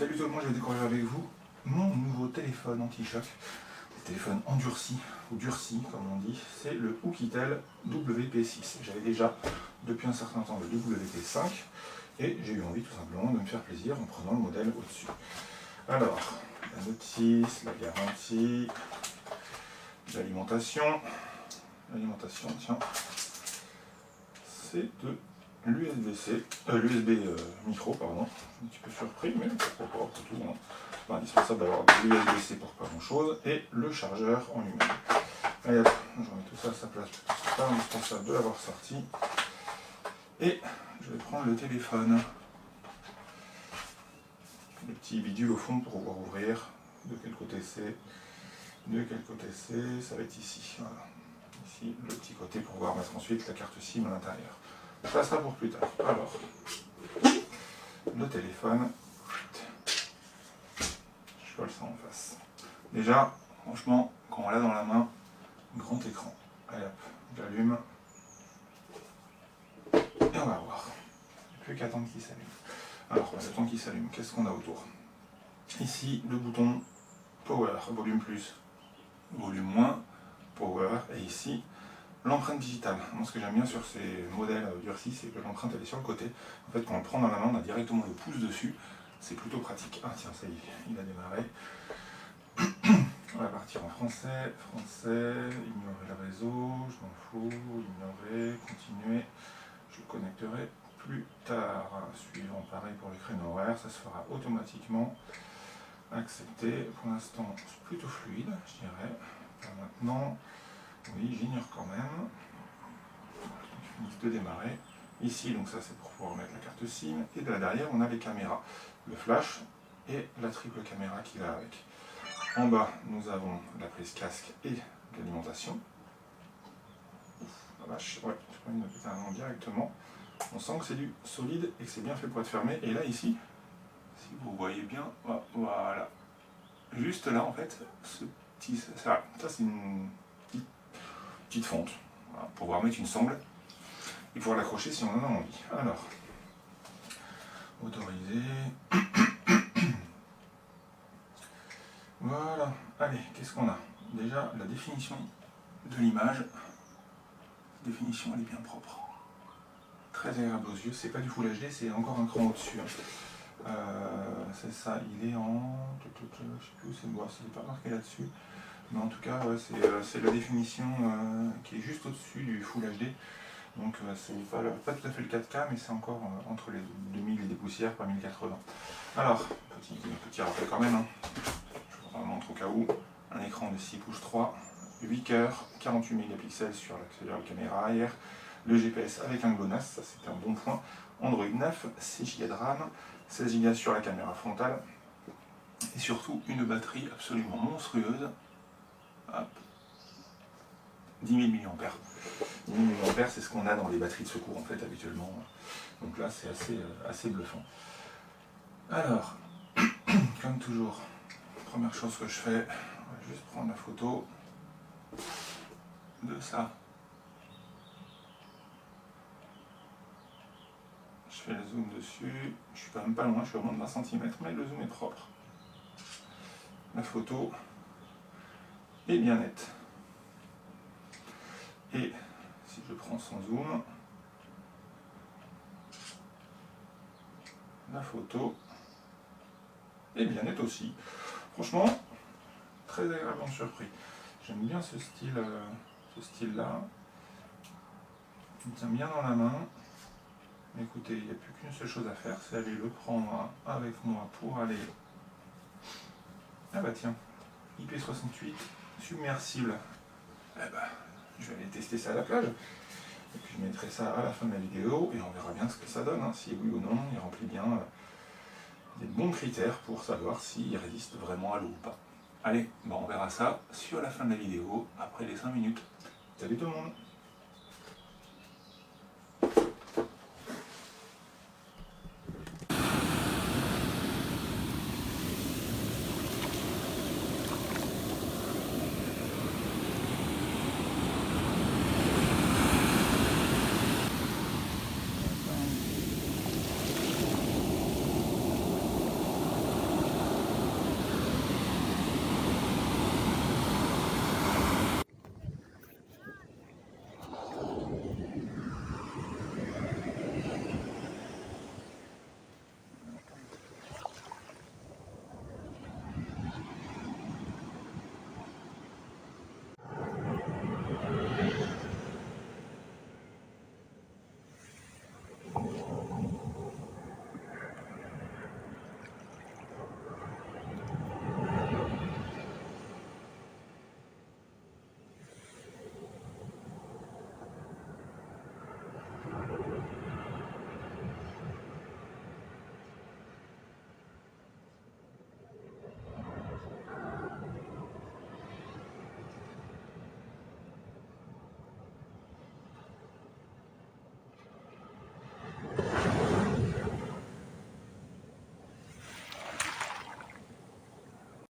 Salut tout le monde, je vais découvrir avec vous mon nouveau téléphone anti-choc. Téléphone endurci, ou durci comme on dit, c'est le Oukitel WP6. J'avais déjà depuis un certain temps le WP5 et j'ai eu envie tout simplement de me faire plaisir en prenant le modèle au-dessus. Alors, la notice, la garantie, l'alimentation, tiens, c'est de l'USB-C, l'USB micro, pardon, je suis un petit peu surpris, mais pourquoi pas, c'est tout. Hein. C'est pas indispensable d'avoir de l'USB-C pour pas grand chose, et le chargeur en lui-même. Allez hop, je remets tout ça à sa place, c'est pas indispensable de l'avoir sorti. Et je vais prendre le téléphone. Le petit bidule au fond pour pouvoir ouvrir. De quel côté c'est? De quel côté c'est? Ça va être ici. Voilà. Ici, le petit côté pour pouvoir mettre ensuite la carte SIM à l'intérieur. Ça sera pour plus tard. Alors, le téléphone, je colle ça en face. Déjà, franchement, quand on l'a dans la main, grand écran. Allez hop, j'allume. Et on va voir. Plus qu'à attendre qu'il s'allume. Alors, le temps qu'il s'allume, qu'est-ce qu'on a autour? Ici, le bouton Power, volume plus, volume moins, Power, et ici, l'empreinte digitale. Moi, ce que j'aime bien sur ces modèles durcis, c'est que l'empreinte elle est sur le côté. En fait, quand on le prend dans la main, on a directement le pouce dessus. C'est plutôt pratique. Ah tiens, ça y est, il a démarré. On va partir en français. Français, ignorer le réseau, je m'en fous, ignorer, continuer. Je le connecterai plus tard. Suivant, pareil pour les créneaux horaires, ça se fera automatiquement. Accepter. Pour l'instant, c'est plutôt fluide, je dirais. Maintenant, oui, j'ignore quand même. Je finis de démarrer. Ici, donc ça c'est pour pouvoir mettre la carte SIM. Et de là derrière, on a les caméras. Le flash et la triple caméra qui va avec. En bas, nous avons la prise casque et l'alimentation. La vache, ouais, je prends une petite avant directement. On sent que c'est du solide et que c'est bien fait pour être fermé. Et là, ici, si vous voyez bien, voilà. Juste là, en fait, ce petit, ça c'est une petite fonte. Voilà, pour pouvoir mettre une sangle et pouvoir l'accrocher si on en a envie. Alors, autoriser. Voilà. Allez, qu'est-ce qu'on a? Déjà, la définition de l'image. La définition, elle est bien propre. Très agréable aux yeux. C'est pas du Full HD, c'est encore un cran au-dessus. C'est ça, il est en... Je sais plus où c'est, c'est pas marqué là-dessus. Mais en tout cas, ouais, c'est la définition qui est juste au-dessus du Full HD. Donc c'est pas tout à fait le 4K, mais c'est encore entre les 2000 et des poussières, pas 1080. Alors, petit rappel quand même, hein. Je vous montre au cas où. Un écran de 6 pouces 3, 8 cœurs, 48 mégapixels sur la caméra arrière, le GPS avec un GLONASS, ça c'était un bon point. Android 9, 6 Go de RAM, 16 Go sur la caméra frontale, et surtout une batterie absolument monstrueuse. Hop. 10 000 mAh. 10 000 mAh, c'est ce qu'on a dans les batteries de secours en fait habituellement. Donc là c'est assez bluffant. Alors, comme toujours, première chose que je fais, on va juste prendre la photo de ça. Je fais le zoom dessus, je suis quand même pas loin, je suis à moins de 20 cm, mais le zoom est propre. La photo est bien nette. Et si je prends sans zoom, la photo est bien nette aussi. Franchement, très agréablement surpris. J'aime bien ce style-là. Il me tient bien dans la main. Mais écoutez, il n'y a plus qu'une seule chose à faire, c'est aller le prendre avec moi pour aller... Ah bah tiens, IP68, submersible. Eh bah, je vais aller tester ça à la plage. Et puis je mettrai ça à la fin de la vidéo et on verra bien ce que ça donne, hein, si oui ou non il remplit bien des bons critères pour savoir s'il résiste vraiment à l'eau ou pas. Allez, bon, on verra ça sur la fin de la vidéo, après les 5 minutes. Salut tout le monde!